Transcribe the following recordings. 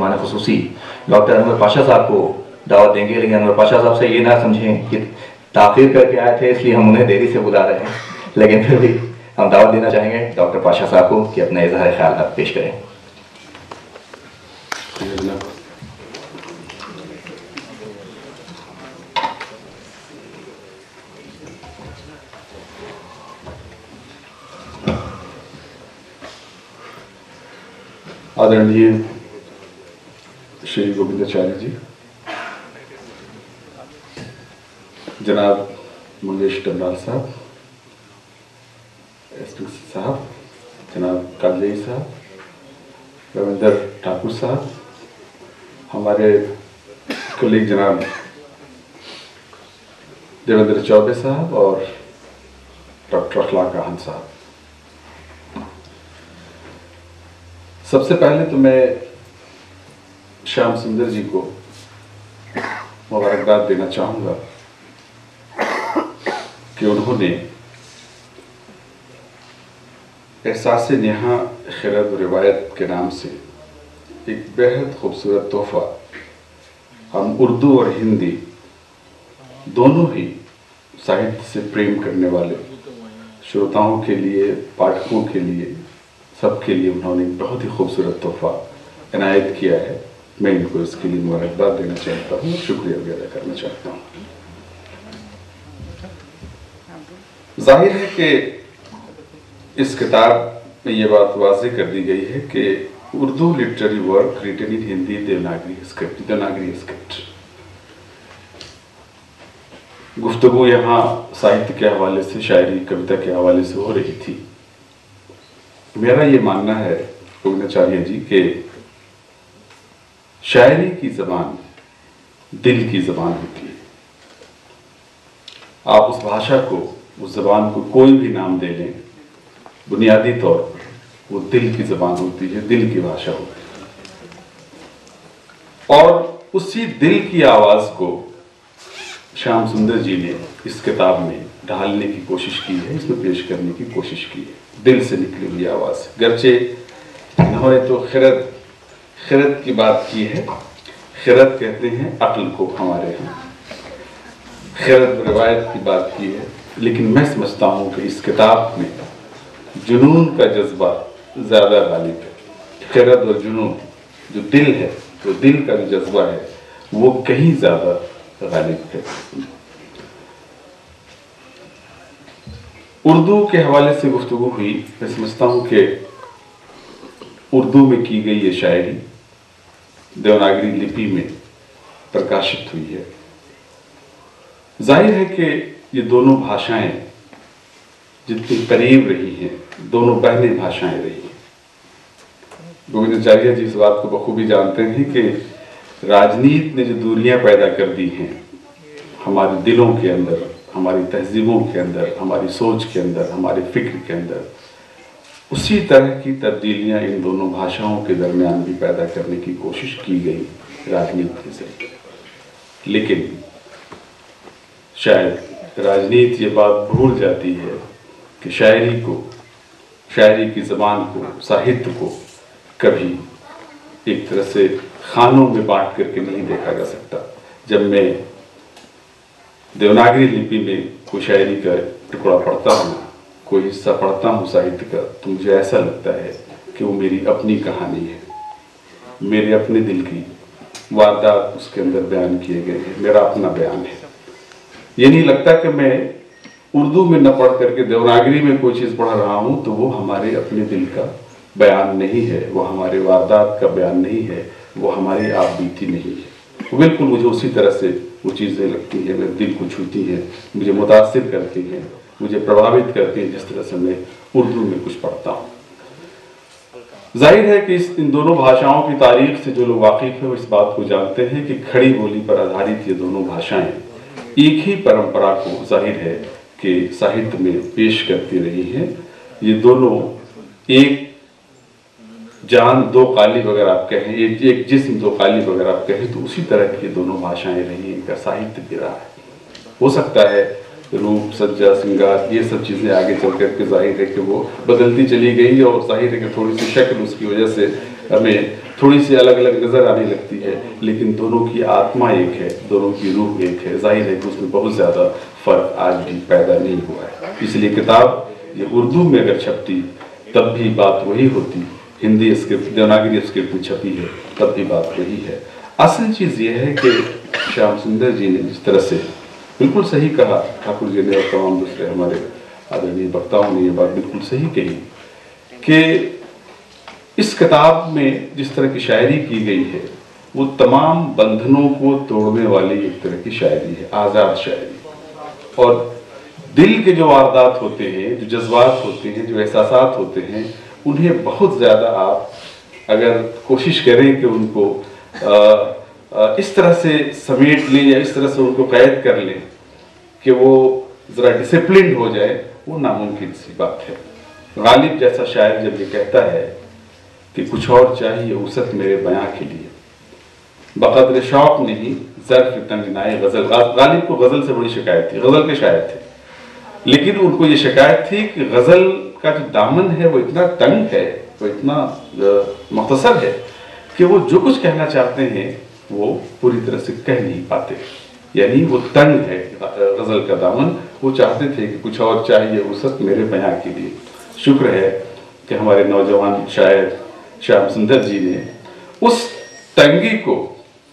मेहमान खुसूसी डॉक्टर अनवर पाशा साहब को दावत देंगे, लेकिन अनवर पाशा साहब से ये ना समझें कि ताख़ीर करके आए थे इसलिए हम उन्हें देरी से बुला रहे हैं, लेकिन फिर भी हम दावत देना चाहेंगे डॉक्टर पाशा साहब को कि अपने इज़हार ख्याल पेश करें। आदरणीय श्री गोविंदाचार्य जी, जनाब मंगेश टंडाल साहब, एसपीसी साहब, जनाब कादली साहब, रविंदर ठाकुर साहब, हमारे कलीग जनाब देवेंद्र चौबे साहब और डॉक्टर अखलाक खान साहब, सबसे पहले तो मैं श्याम सुंदर जी को मुबारकबाद देना चाहूँगा कि उन्होंने एहसास नेहा खिरद रिवायत के नाम से एक बेहद खूबसूरत तोहफा हम उर्दू और हिंदी दोनों ही साहित्य से प्रेम करने वाले श्रोताओं के लिए, पाठकों के लिए, सबके लिए उन्होंने एक बहुत ही खूबसूरत तोहफा इनायत किया है। मैं इनको इसके लिए मुबारकबाद देना चाहता हूँ, शुक्रिया भी अदा करना चाहता हूँ। जाहिर है कि इस किताब में ये बात वाज़ेह कर दी गई है कि Urdu literary work written in Hindi Devanagari script. गुफ्तगू यहाँ साहित्य के हवाले से, शायरी कविता के हवाले से हो रही थी। मेरा ये मानना है गोविंदाचार्य जी कि शायरी की ज़बान दिल की ज़बान होती है। आप उस भाषा को, उस ज़बान को कोई भी नाम दे लें, बुनियादी तौर पर वो दिल की ज़बान होती है, दिल की भाषा होती है। और उसी दिल की आवाज़ को श्याम सुंदर जी ने इस किताब में ढालने की कोशिश की है, इसमें पेश करने की कोशिश की है। दिल से निकली हुई आवाज़, गरचे इन्होंने तो खिरद की बात की है। खिरद कहते हैं अक्ल को हमारे यहाँ, खिरद रिवायत की बात की है, लेकिन मैं समझता हूँ कि इस किताब में जुनून का जज्बा ज़्यादा गालिब है। खिरद और जुनून, जो दिल है, तो दिल का जो जज्बा है वो कहीं ज़्यादा गालिब है। उर्दू के हवाले से गुफ्तगू हुई। मैं समझता हूँ कि उर्दू में की गई ये शायरी देवनागरी लिपि में प्रकाशित हुई है। जाहिर है कि ये दोनों भाषाएं जितनी करीब रही हैं, दोनों बहनी भाषाएं रही हैं। गोविंदाचार्य जी इस बात को बखूबी जानते हैं कि राजनीति ने जो दूरियां पैदा कर दी हैं हमारे दिलों के अंदर, हमारी तहजीबों के अंदर, हमारी सोच के अंदर, हमारे फिक्र के अंदर, उसी तरह की तब्दीलियां इन दोनों भाषाओं के दरमियान भी पैदा करने की कोशिश की गई राजनीति से। लेकिन शायद राजनीति ये बात भूल जाती है कि शायरी को, शायरी की ज़बान को, साहित्य को कभी एक तरह से खानों में बांट करके नहीं देखा जा सकता। जब मैं देवनागरी लिपि में कोई शायरी का टुकड़ा पढ़ता हूँ, कोई हिस्सा पढ़ता हूँ साहित्य का, तो मुझे ऐसा लगता है कि वो मेरी अपनी कहानी है, मेरे अपने दिल की वारदात उसके अंदर बयान किए गए हैं, मेरा अपना बयान है। ये नहीं लगता कि मैं उर्दू में न पढ़ करके देवनागरी में कोई चीज़ पढ़ रहा हूँ तो वो हमारे अपने दिल का बयान नहीं है, वो हमारे वारदात का बयान नहीं है, वो हमारी आप बीती नहीं है। बिल्कुल मुझे उसी तरह से वो चीज़ें लगती हैं, मेरे दिल को छूती हैं, मुझे मुतासिर करती हैं, मुझे प्रभावित करती हैं, जिस तरह से मैं उर्दू में कुछ पढ़ता हूँ। जाहिर है कि इन दोनों भाषाओं की तारीख से जो लोग वाकिफ हैं वो इस बात को जानते हैं कि खड़ी बोली पर आधारित ये दोनों भाषाएं एक ही परंपरा को जाहिर है कि साहित्य में पेश करती रही हैं। ये दोनों एक जान दो काली वगैरह आप कहें, एक जिस्म दो काली वगैरह आप कहें, तो उसी तरह की दोनों भाषाएं रही, इनका साहित्य भी रहा है। हो सकता है रूप, सज्जा, श्रृंगार, ये सब चीज़ें आगे चल करके जाहिर है कि वो बदलती चली गई और जाहिर है कि थोड़ी सी शक्ल उसकी वजह से हमें थोड़ी सी अलग अलग नज़र आने लगती है, लेकिन दोनों की आत्मा एक है, दोनों की रूह एक है। जाहिर है कि उसमें बहुत ज़्यादा फ़र्क आज भी पैदा नहीं हुआ है। इसलिए किताब ये उर्दू में अगर छपती तब भी बात वही होती, हिंदी स्क्रिप्ट देवनागरी स्क्रिप्ट में छपी है तब भी बात वही है। असल चीज़ ये है कि श्याम सुंदर जी ने जिस तरह से बिल्कुल सही कहा, ठाकुर जी ने और तमाम दूसरे हमारे आदरणीय वक्ताओं ने ये बात बिल्कुल सही कही कि इस किताब में जिस तरह की शायरी की गई है वो तमाम बंधनों को तोड़ने वाली एक तरह की शायरी है, आज़ाद शायरी। और दिल के जो वारदात होते हैं, जो जज्बात होते हैं, जो एहसासात होते हैं, उन्हें बहुत ज़्यादा आप अगर कोशिश करें कि उनको इस तरह से समेट लें या इस तरह से उनको कैद कर लें कि वो ज़रा डिसिप्लिन हो जाए, वो नामुमकिन सी बात है। गालिब जैसा शायर जब ये कहता है कि कुछ और चाहिए उसत मेरे बयां के लिए, बक़द्र शौक़ नहीं ज़र्फ़ तंगनाए गज़ल। गालिब को गज़ल से बड़ी शिकायत थी, गज़ल के शायर थे, लेकिन उनको ये शिकायत थी कि गज़ल का जो दामन है वो इतना तंग है, वो इतना मुख्तसर है कि वो जो कुछ कहना चाहते हैं वो पूरी तरह से कह नहीं पाते। यानी वो तंग है गज़ल का दामन। वो चाहते थे कि कुछ और चाहिए उसत मेरे बयां के लिए। शुक्र है कि हमारे नौजवान शायर श्याम सुंदर जी ने उस तंगी को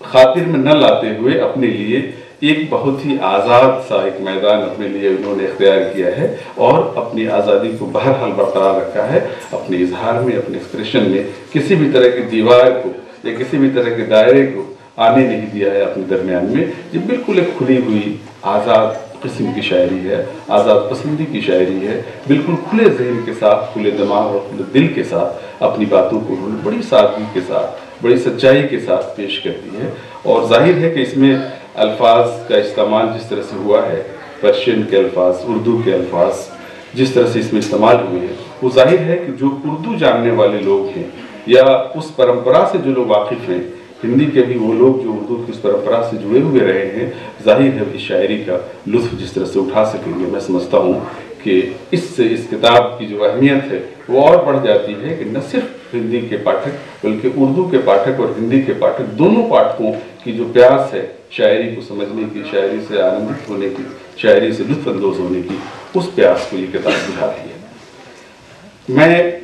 खातिर में न लाते हुए अपने लिए एक बहुत ही आज़ाद सा एक मैदान अपने लिए उन्होंने इख्तियार किया है और अपनी आज़ादी को बहरहाल बरकरार रखा है। अपने इजहार में, अपने एक्सप्रेशन में किसी भी तरह की दीवार को या किसी भी तरह के दायरे को आने नहीं दिया है अपने दरमियान में। ये बिल्कुल एक खुली हुई आज़ाद किस्म की शायरी है, आज़ाद पसंदी की शायरी है। बिल्कुल खुले जहन के साथ, खुले दिमाग और खुले दिल के साथ अपनी बातों को उन्होंने बड़ी सादगी के साथ, बड़ी सच्चाई के साथ पेश कर दी है। और जाहिर है कि इसमें अल्फाज का इस्तेमाल जिस तरह से हुआ है, पर्शियन के अल्फाज, उर्दू के अल्फाज जिस तरह से इसमें इस्तेमाल हुए हैं, वो जाहिर है कि जो उर्दू जानने वाले लोग हैं या उस परंपरा से जो लोग वाकिफ़ हैं, हिंदी के भी वो लोग जो उर्दू की उस परंपरा से जुड़े हुए रहे हैं, जाहिर है इस शायरी का लुत्फ़ जिस तरह से उठा सकेंगे। मैं समझता हूँ कि इससे इस किताब की जो अहमियत है वो और बढ़ जाती है कि न सिर्फ हिंदी के पाठक बल्कि उर्दू के पाठक और हिंदी के पाठक दोनों पाठकों की जो प्यास है शायरी को समझने की, शायरी से आनंदित होने की, शायरी से लुत्फ़अंदोज़ होने की, उस प्यास को ये किताब बुझा रही है। मैं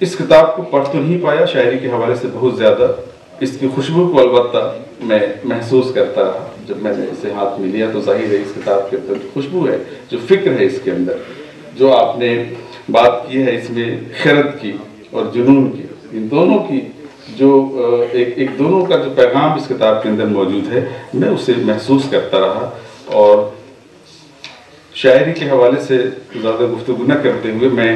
इस किताब को पढ़ तो नहीं पाया शायरी के हवाले से बहुत ज़्यादा, इसकी खुशबू को अलबत्ता मैं महसूस करता रहा। जब मैंने इसे हाथ में लिया तो जाहिर है इस किताब के अंदर जो खुशबू है, जो फ़िक्र है इसके अंदर, जो आपने बात की है इसमें खिरत की और जुनून की, इन दोनों की जो एक दोनों का जो पैगाम इस किताब के अंदर मौजूद है, मैं उसे महसूस करता रहा। और शायरी के हवाले से ज़्यादा गुफ्तगू न करते हुए मैं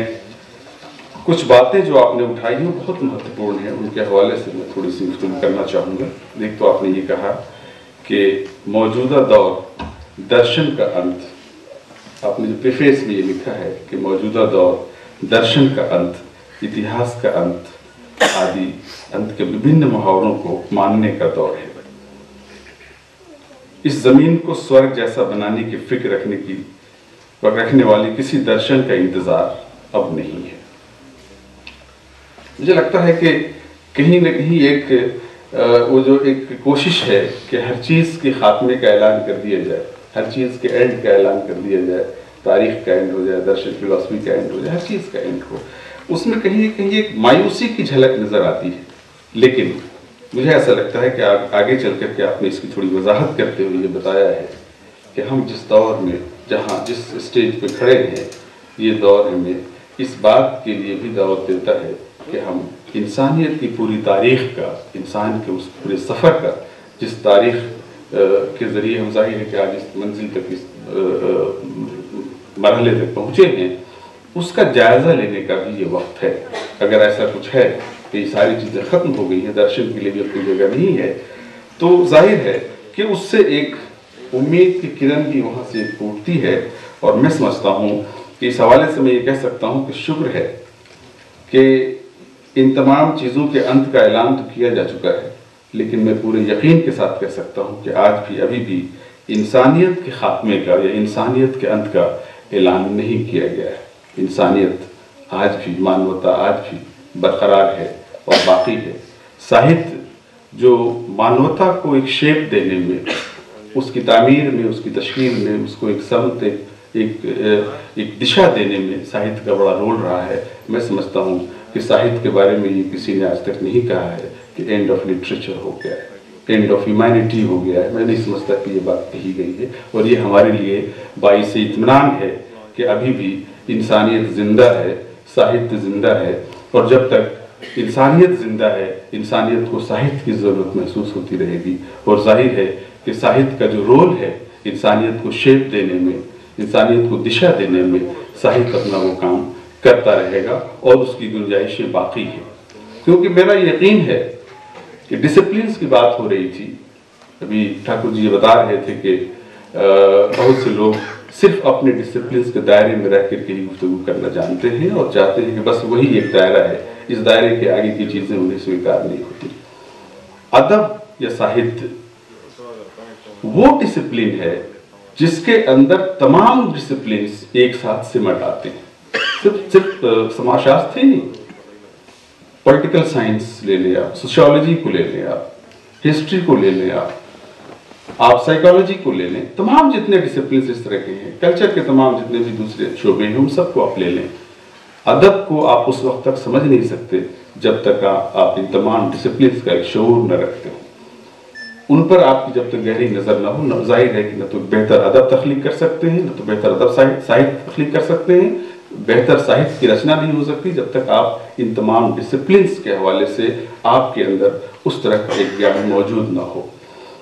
कुछ बातें जो आपने उठाई हैं बहुत महत्वपूर्ण हैं, उनके हवाले से मैं थोड़ी सी गुफ्तगू करना चाहूँगा। एक तो आपने ये कहा कि मौजूदा दौर दर्शन का अंत, आपने जो प्रीफेस में ये लिखा है कि मौजूदा दौर दर्शन का अंत, इतिहास का अंत, आदि अंत के विभिन्न मुहावरों को मानने का दौर है। इस जमीन को स्वर्ग जैसा बनाने की फिक्र रखने वाली किसी दर्शन का इंतजार अब नहीं है। मुझे लगता है कि कहीं न कहीं एक वो जो एक कोशिश है कि हर चीज़ के खात्मे का ऐलान कर दिया जाए, हर चीज़ के एंड का ऐलान कर दिया जाए, तारीख का एंड हो जाए, दर्शन फिलॉसफी का एंड हो जाए, हर चीज़ का एंड हो, उसमें कहीं कहीं एक मायूसी की झलक नज़र आती है। लेकिन मुझे ऐसा लगता है कि आगे चल कर के आपने इसकी थोड़ी वजाहत करते हुए ये बताया है कि हम जिस दौर में जहाँ जिस स्टेज पे खड़े हैं, ये दौर हमें इस बात के लिए भी दावत देता है कि हम इंसानियत की पूरी तारीख़ का, इंसान के उस पूरे सफ़र का, जिस तारीख़ के ज़रिए हम ज़ाहिर है कि आज इस मंजिल तक, इस मरहले तक पहुँचे हैं, उसका जायज़ा लेने का भी ये वक्त है। अगर ऐसा कुछ है कि ये सारी चीज़ें ख़त्म हो गई हैं, दर्शन के लिए भी कोई जगह नहीं है, तो जाहिर है कि उससे एक उम्मीद की किरण भी वहाँ से फूटती है। और मैं समझता हूँ कि इस हवाले से मैं ये कह सकता हूँ कि शुक्र है कि इन तमाम चीज़ों के अंत का ऐलान तो किया जा चुका है, लेकिन मैं पूरे यकीन के साथ कह सकता हूँ कि आज भी अभी भी इंसानियत के ख़ात्मे का या इंसानियत के अंत का ऐलान नहीं किया गया है। इंसानियत आज भी, मानवता आज भी बरकरार है और बाकी है। साहित्य जो मानवता को एक शेप देने में, उसकी तामीर में, उसकी तशकील में, उसको एक समत, एक दिशा देने में साहित्य का बड़ा रोल रहा है। मैं समझता हूँ कि साहित्य के बारे में ये किसी ने आज तक नहीं कहा है कि एंड ऑफ लिटरेचर हो गया है, एंड ऑफ ह्यूमैनिटी हो गया है। मैं नहीं समझता कि ये बात कही गई है, और ये हमारे लिए बाइस इत्मीनान है कि अभी भी इंसानियत जिंदा है, साहित्य जिंदा है, और जब तक इंसानियत जिंदा है, इंसानियत को साहित्य की ज़रूरत महसूस होती रहेगी। और जाहिर है कि साहित्य का जो रोल है इंसानियत को शेप देने में, इंसानियत को दिशा देने में, साहित्य अपना वो काम करता रहेगा और उसकी गुंजाइशें बाकी हैं। क्योंकि मेरा यकीन है कि डिसिप्लिन की बात हो रही थी, अभी ठाकुर जी ये बता रहे थे कि बहुत से लोग सिर्फ अपने डिसिप्लिन के दायरे में रह करके ही गुफ्तगू करना जानते हैं और चाहते हैं कि बस वही एक दायरा है, इस दायरे के आगे की चीज़ें उन्हें स्वीकार नहीं होती। अदब या साहित्य वो डिसिप्लिन है जिसके अंदर तमाम डिसिप्लिन एक साथ सिमट आते हैं। सिर्फ समाजशास्त्र ही नहीं, पॉलिटिकल साइंस ले लें आप, सोशियोलॉजी को ले लें आप, हिस्ट्री को ले लें आप साइकोलॉजी को ले लें, तमाम जितने डिसिप्लिन इस तरह के हैं, कल्चर के तमाम जितने भी दूसरे शोबे हैं, उन सबको आप ले लें। अदब को आप उस वक्त तक समझ नहीं सकते जब तक आप इन तमाम डिसिप्लिन का एक शऊर न रखते हो, उन पर आपकी जब तक गहरी नज़र ना हो। जाहिर है कि न तो बेहतर अदब तख्लीक कर सकते हैं, न तो बेहतर अदब साहित्य तख्लीक कर सकते हैं, बेहतर साहित्य की रचना नहीं हो सकती जब तक आप इन तमाम डिसिप्लिन के हवाले से आपके अंदर उस तरह का एक ज्ञान मौजूद ना हो।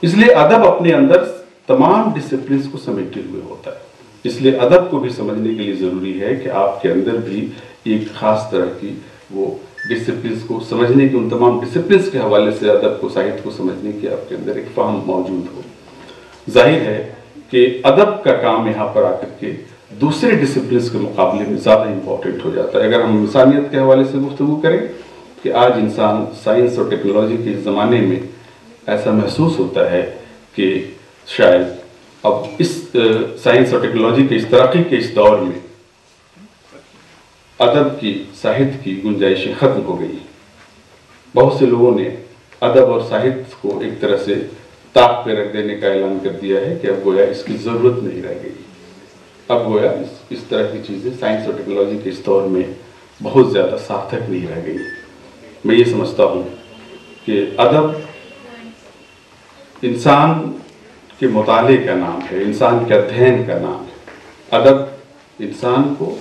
इसलिए अदब अपने अंदर तमाम डिसिप्लिन को समेटे हुए होता है। इसलिए अदब को भी समझने के लिए ज़रूरी है कि आपके अंदर भी एक ख़ास तरह की वो डिसिप्लिन को समझने के, उन तमाम डिसिप्लिन के हवाले से अदब को, साहित्य को समझने की आपके अंदर एक फ़हम मौजूद हो। जाहिर है कि अदब का काम यहाँ पर आकर के दूसरे डिसिप्लिन के मुकाबले में ज़्यादा इम्पोर्टेंट हो जाता है। अगर हम इंसानियत के हवाले से गुफ्तगू करें कि आज इंसान साइंस और टेक्नोलॉजी के ज़माने में ऐसा महसूस होता है कि शायद अब इस साइंस और टेक्नोलॉजी के इस तरक्की के इस दौर में अदब की, साहित्य की गुंजाइशें ख़त्म हो गई। बहुत से लोगों ने अदब और साहित्य को एक तरह से ताक पे रख देने का ऐलान कर दिया है कि अब गोया इसकी ज़रूरत नहीं रह गई। अब गोया इस तरह की चीज़ें साइंस और टेक्नोलॉजी के इस दौर में बहुत ज़्यादा सार्थक नहीं रह गई। मैं ये समझता हूँ कि अदब इंसान के मुताले का नाम है, इंसान के अध्ययन का नाम है। अदब इंसान को,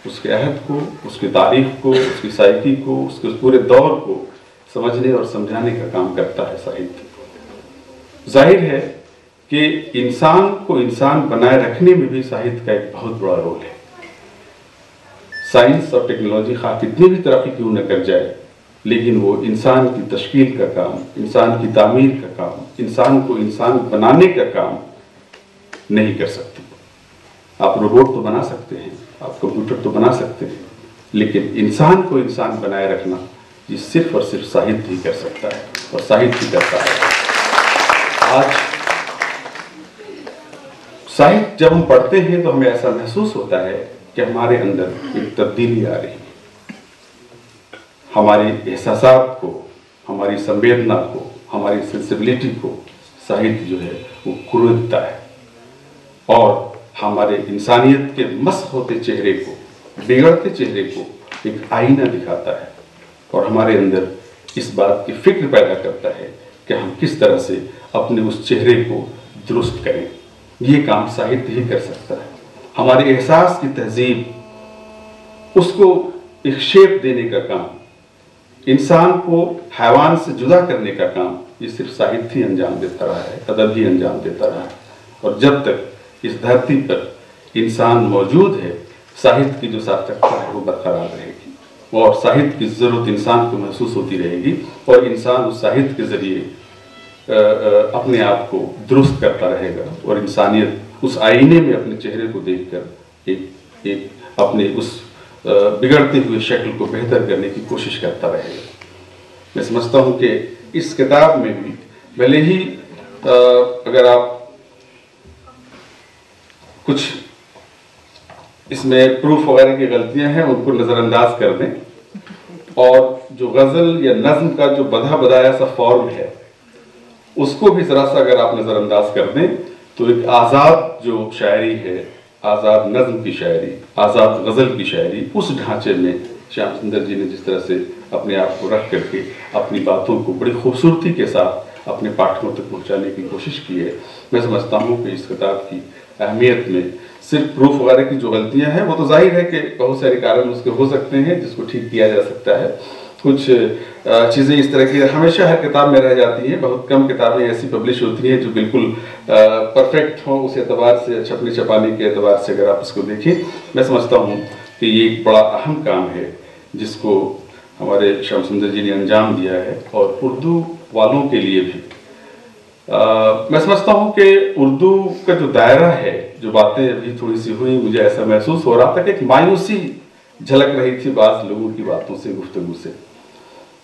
उसके अहद को, उसकी तारीख को, उसकी साइकी को, उसके उस पूरे दौर को समझने और समझाने का काम करता है साहित्य। जाहिर है कि इंसान को इंसान बनाए रखने में भी साहित्य का एक बहुत बड़ा रोल है। साइंस और टेक्नोलॉजी खा कितनी भी तरक्की क्यों न कर जाए, लेकिन वो इंसान की तश्कील का काम, इंसान की तामीर का काम, इंसान को इंसान बनाने का काम नहीं कर सकती। आप रोबोट तो बना सकते हैं, आप कंप्यूटर तो बना सकते हैं, लेकिन इंसान को इंसान बनाए रखना ये सिर्फ और सिर्फ साहित्य ही कर सकता है, और साहित्य ही करता है। आज साहित्य जब हम पढ़ते हैं तो हमें ऐसा महसूस होता है कि हमारे अंदर एक तब्दीली आ रही है। हमारी एहसासात को, हमारी संवेदना को, हमारी सेंसिबिलिटी को साहित्य जो है वो कुरेदता है, और हमारे इंसानियत के मस्त होते चेहरे को, बिगड़ते चेहरे को एक आईना दिखाता है, और हमारे अंदर इस बात की फिक्र पैदा करता है कि हम किस तरह से अपने उस चेहरे को दुरुस्त करें। ये काम साहित्य ही कर सकता है। हमारे एहसास की तहजीब, उसको एक शेप देने का काम, इंसान को हैवान से जुदा करने का काम ये सिर्फ साहित्य ही अंजाम देता रहा है, अदब ही अंजाम देता रहा है। और जब तक इस धरती पर इंसान मौजूद है, साहित्य की जो सार्थकता है वो बरकरार रहेगी, और साहित्य की ज़रूरत इंसान को महसूस होती रहेगी, और इंसान उस साहित्य के ज़रिए अपने आप को दुरुस्त करता रहेगा, और इंसानियत उस आईने में अपने चेहरे को देखकर एक अपने उस बिगड़ते हुए शक्ल को बेहतर करने की कोशिश करता रहेगा। मैं समझता हूँ कि इस किताब में भी भले ही अगर आप कुछ इसमें प्रूफ वगैरह की गलतियां हैं उनको नज़रअंदाज कर दें, اور جو غزل یا نظم کا جو بدھا بدایا سا فارم ہے اس کو بھی ذرا سا اگر آپ نظر انداز کر دیں تو ایک آزاد جو شاعری ہے، آزاد نظم کی شاعری، آزاد غزل کی شاعری، اس ڈھانچے میں شیام سندر جی نے جس طرح سے اپنے آپ کو رکھ کر کے اپنی باتوں کو بڑی خوبصورتی کے ساتھ اپنے پاٹھکوں تک پہنچانے کی کوشش کی ہے، میں سمجھتا ہوں کہ اس کتاب کی اہمیت میں صرف پروف وغیرہ کی جو غلطیاں ہیں وہ تو ظاہر ہے کہ بہت سارے کارن اس کے ہو سکتے ہیں جس کو ٹھیک کیا جا سکتا ہے، کچھ چیزیں اس طرح کی ہمیشہ ہر کتاب میں رہ جاتی ہیں، بہت کم کتابیں ایسی پبلش ہوتی ہیں جو بالکل پرفیکٹ ہوں اس اعتبار سے، چھپنے چھپانے کے اعتبار سے اگر آپ اس کو دیکھیں۔ میں سمجھتا ہوں کہ یہ ایک بڑا اہم کام ہے جس کو ہمارے شیام سندر جی نے انجام دیا ہے، اور اردو والوں کے لیے بھی میں سمجھتا ہوں کہ اردو کا جو دائرہ ہے، جو باتیں ابھی تھوڑی سی ہوئی، مجھے ایسا محسوس ہو رہا تھا کہ ایک مایوسی جھلک رہی تھی بعض لوگوں کی باتوں سے، گفتگو سے۔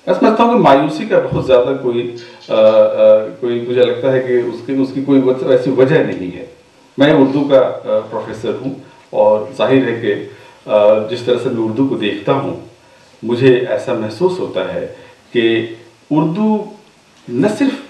میں سمجھتا ہوں کہ مایوسی کا بہت زیادہ کوئی مجھے لگتا ہے کہ اس کی کوئی ایسی وجہ نہیں ہے۔ میں اردو کا پروفیسر ہوں اور ظاہر ہے کہ جس طرح سے میں اردو کو دیکھتا ہوں مجھے ایسا محسوس ہوتا ہے کہ اردو نہ صرف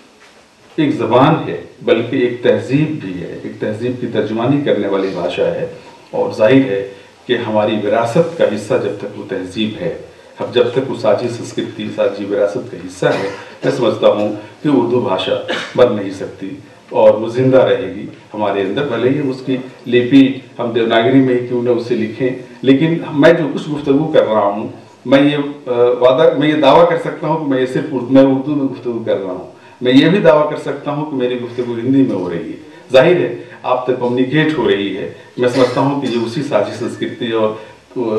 ایک زبان ہے بلکہ ایک تہذیب بھی ہے، ایک تہذیب کی ترجمانی کرنے والی بھاشا ہے، اور ظاہر ہے کہ ہماری وراثت کا حصہ جب تک وہ تہذیب ہے، اب جب تک وہ ساجی سنسکرتی، ساجی وراثت کا حصہ ہے، میں سمجھتا ہوں کہ اردو بھاشا بن نہیں سکتی اور وہ زندہ رہے گی ہمارے اندر، بھلے ہی اس کی لپی ہم دیوناگری میں ہی کیوں نہ اسے لکھیں، لیکن میں جو کچھ گفتگو کر رہا ہوں میں یہ دعویٰ کر سکتا ہوں کہ میں صرف اردو میں گفتگو کر رہا ہوں، میں یہ بھی دعویٰ کر سکتا ہوں کہ میری گفتگو ہندی میں ہو رہی ہے، ظاہر ہے آپ تک کمیونیکیٹ ہو رہی ہے۔ میں سمجھتا ہوں کہ یہ اسی ساجی سنسکرتی اور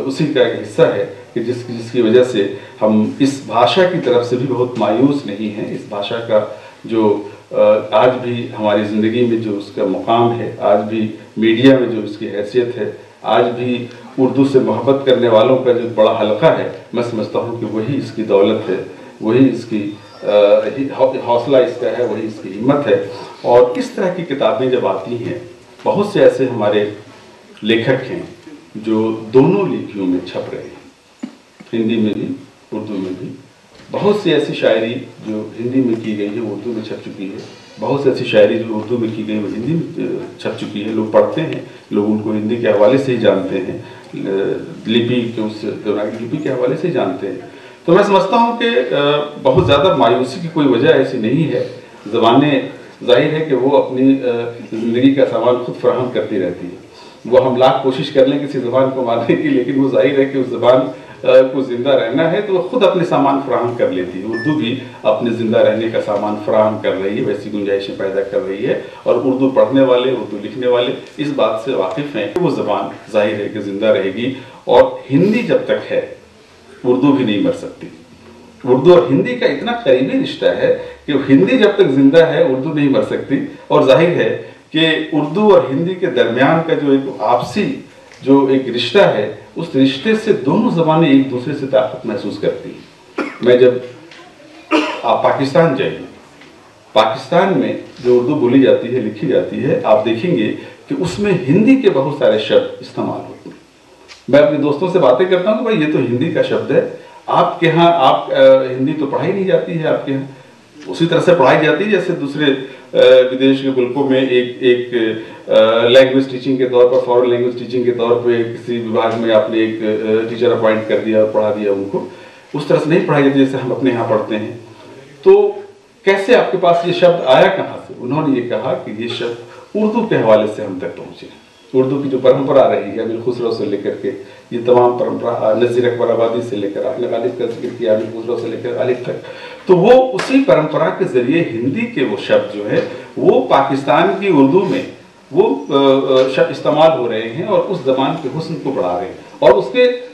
اسی کا ایک حصہ ہے کہ جس کی وجہ سے ہم اس بھاشا کی طرف سے بھی بہت مایوس نہیں ہیں۔ اس بھاشا کا جو آج بھی ہماری زندگی میں جو اس کا مقام ہے، آج بھی میڈیا میں جو اس کی حیثیت ہے، آج بھی اردو سے محبت کرنے والوں کا جو بڑا حلقہ ہے، میں سمجھتا ہوں کہ وہی اس کی دولت ہے، وہی اس کی حوصلہ اس کا ہے، وہی اس کی ہمت ہے۔ اور اس طرح کی کتابیں جب آتی ہیں، بہت سے ایسے ہمارے لیکھک ہیں جو دونوں لکھیوں میں چھپ رہے ہیں، ہندی میں بھی اردو میں بھی، بہت سی ایسی شاعری جو ہندی میں کی گئی ہے وہ اردو میں چھپ چکی ہے، بہت سی ایسی شاعری جو اردو میں کی گئی وہ ہندی میں چھپ چکی ہے، لوگ پڑھتے ہیں، لوگ ان کو ہندی کے حوالے سے ہی جانتے ہیں، لپی کے اس دیوناگری لپی کے حوالے سے ہی جانتے ہیں۔ تو میں سمجھتا ہوں کہ بہت زیادہ مایوسی کی کوئی وجہ ایسی نہیں ہے، زبانیں ظاہر ہے کہ وہ اپنی زندگی کا سامان خود فراہم کرتی رہتی ہیں، وہ ہم لاکھ کوشش کر لیں کسی زبان کو مارنے کی، لیکن وہ ظاہر ہے کہ اس زبان کو زندہ رہنا ہے تو وہ خود اپنے سامان فراہم کر لیتی ہے۔ اردو بھی اپنے زندہ رہنے کا سامان فراہم کر رہی ہے، ویسی گنجائشیں پیدا کر رہی ہے، اور اردو پڑھنے والے، اردو لکھنے والے اس بات سے واقف ہیں کہ وہ زبان ظاہر ہے کہ زندہ رہے گی، اور ہندی جب تک ہے اردو بھی نہیں مر سکتی۔ اردو اور ہندی کا اتنا قریبی رشتہ ہے کہ ہندی جب تک زندہ ہے اردو نہیں مر سکتی، اور ظاہر ہے کہ اردو اور ہندی کے درمیان کا جو ایک آپسی جو ایک رشتہ ہے، اس رشتے سے دونوں زبانیں ایک دوسرے سے طاقت محسوس کرتی ہیں۔ میں جب آپ پاکستان جائیں، پاکستان میں جو اردو بولی جاتی ہے، لکھی جاتی ہے، آپ دیکھیں گے کہ اس میں ہندی کے بہت سارے شبد استعمال ہوتے ہیں۔ میں اپنے دوستوں سے باتیں کرتا ہوں کہ بھائی یہ تو ہندی کا شبد ہے، آپ کے ہاں ہندی تو پڑھائی نہیں جاتی ہے، آپ کے ہاں اسی طرح سے پڑھائی جاتی ہے جیسے دوسرے ودیش کے ملکوں میں ایک لینگویج ٹیچنگ کے طور پر، فورن لینگویج ٹیچنگ کے طور پہ کسی وبھاگ میں آپ نے ایک ٹیچر اپوائنٹ کر دیا اور پڑھا دیا ان کو، اس طرح سے نہیں پڑھائی جاتی جیسے ہم اپنے یہاں پڑھتے ہیں۔ تو کیسے آپ کے پاس یہ شبد آیا کہاں سے؟ انہوں نے یہ کہا کہ یہ شبد اردو کے حوالے سے ہم تک پہنچے، اردو کی جو پرمپرا رہی ہے امیر خسرو سے لے کر کے یہ تمام پرمپرا، نذیر اکبر آبادی سے لے کر، آپ نے غالب کا ذکر کیا، امیر خسرو سے لے کر غالب تک، تو وہ اسی پرمپرا کے ذریعے ہندی کے وہ شبد جو ہے وہ پاکستان کی اردو میں وہ شبد استعمال ہو رہے ہیں، اور اس زبان کے حسن کو بڑھا رہے ہیں، اور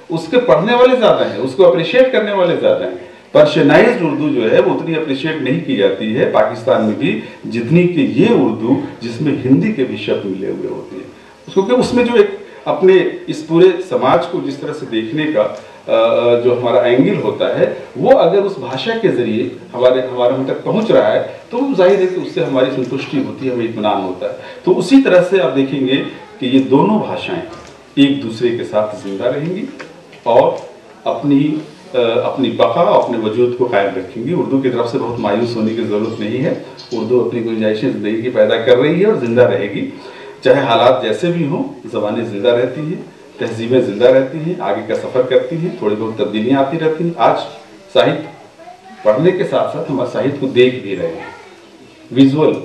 اس کے پڑھنے والے زیادہ ہیں، اس کو اپریشیٹ کرنے والے زیادہ ہیں۔ پرشینائزڈ اردو جو ہے وہ اتنی اپریشیٹ نہیں کی جاتی ہے پاکستان میں بھی جتنی کہ یہ اردو جس میں ہندی کے بھی شبد ملے ہوئے ہوتے ہیں، کیونکہ اس میں جو ایک اپنے اس پورے سماج کو جس طرح سے دیکھنے کا جو ہمارا اینگل ہوتا ہے، وہ اگر اس بھاشا کے ذریعے ہمارے ہم تک پہنچ رہا ہے تو ظاہر ہے کہ اس سے ہماری سنتشٹی ہوتی ہے، ہمیں اطمینان ہوتا ہے۔ تو اسی طرح سے آپ دیکھیں گے کہ یہ دونوں بھاشائیں ایک دوسرے کے ساتھ زندہ رہیں گی اور اپنی अपनी बका अपने वजूद को कायम रखेंगी। उर्दू की तरफ से बहुत मायूस होने की ज़रूरत नहीं है। उर्दू अपनी गुंजाइशें ज़िंदगी की पैदा कर रही है और ज़िंदा रहेगी। चाहे हालात जैसे भी हों, ज़बानें ज़िंदा रहती हैं, तहजीबें ज़िंदा रहती हैं, आगे का सफ़र करती हैं, थोड़ी बहुत तब्दीलियाँ आती रहती हैं। आज साहित्य पढ़ने के साथ साथ हम साहित्य को देख भी रहे हैं, विजुअल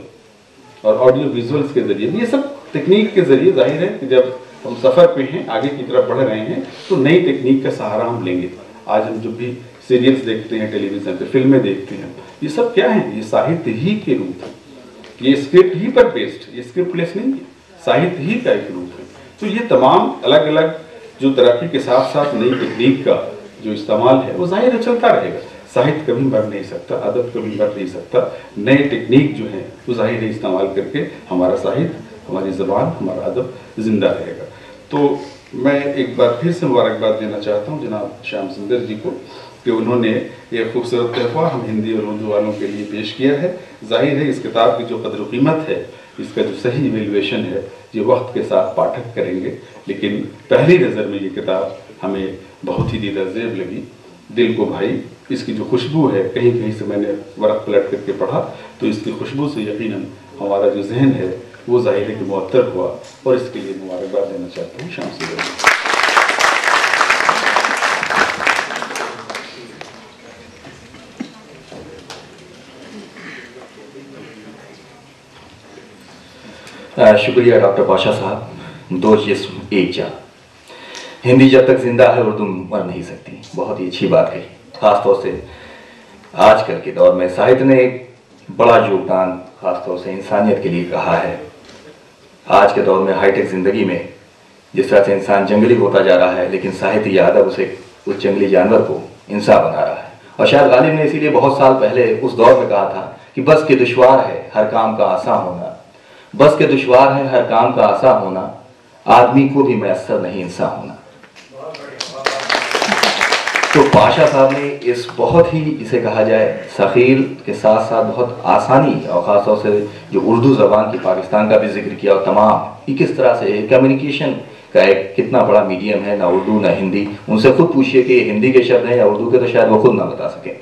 और ऑडियो विजुअल्स के ज़रिए। ये सब तकनीक के ज़रिए जाहिर है कि जब हम सफ़र पे हैं, आगे की तरफ बढ़ रहे हैं, तो नई तकनीक का सहारा हम लेंगे। आज हम जो भी सीरियल्स देखते हैं टेलीविज़न पे, फिल्में देखते हैं, ये सब क्या है? ये साहित्य ही के रूप है, ये स्क्रिप्ट ही पर बेस्ड, ये स्क्रिप्टलेस नहीं है, साहित्य ही का एक रूप है। तो ये तमाम अलग अलग जो तरक्की के साथ साथ नई तकनीक का जो इस्तेमाल है वो जाहिर है चलता रहेगा। साहित्य कभी मर नहीं सकता, अदब कभी मर नहीं सकता। नए टेक्निक जो है वो जाहिर है इस्तेमाल करके हमारा साहित्य, हमारी ज़बान, हमारा अदब ज़िंदा रहेगा। तो मैं एक बार फिर से मुबारकबाद देना चाहता हूँ जनाब श्याम सुंदर जी को कि उन्होंने ये खूबसूरत तोहफा हम हिंदी और उर्दू वालों के लिए पेश किया है। जाहिर है इस किताब की जो कदर व कीमत है, इसका जो सही वैल्यूएशन है, ये वक्त के साथ पाठक करेंगे। लेकिन पहली नज़र में ये किताब हमें बहुत ही दिलजेब लगी, दिल को भाई। इसकी जो खुशबू है, कहीं कहीं से मैंने वर्क पलट करके पढ़ा तो इसकी खुशबू से यकीनन हमारा जो जहन है वो जाहिर है कि मुअत्तर हुआ, और इसके लिए मुबारकबाद देना चाहता हूँ श्याम सुंदर जी। शुक्रिया डॉक्टर पाशा साहब। दो जिस्म एक जान, हिंदी जब तक जिंदा है उर्दू मर नहीं सकती। बहुत ही अच्छी बात कही। खासतौर से आजकल के दौर में साहित्य ने एक बड़ा योगदान खासतौर से इंसानियत के लिए कहा है। आज के दौर में हाईटेक ज़िंदगी में जिस तरह से इंसान जंगली होता जा रहा है, लेकिन साहित्य या अदब उस जंगली जानवर को इंसान बना रहा है। और शायद गालिब ने इसीलिए बहुत साल पहले उस दौर में कहा था कि बस के दुश्वार है हर काम का आसान होना, बस के दुश्वार है हर काम का आसान होना, आदमी को भी मैसर नहीं इंसान होना। तो पाशा साहब ने इस बहुत ही, इसे कहा जाए, सखील के साथ साथ बहुत आसानी और ख़ासतौर से जो उर्दू ज़बान की पाकिस्तान का भी जिक्र किया, और तमाम कि किस तरह से कम्युनिकेशन का एक कितना बड़ा मीडियम है, ना उर्दू ना हिंदी। उनसे खुद पूछिए कि हिंदी के शब्द हैं या उर्दू के, तो शायद वो खुद ना बता सकें।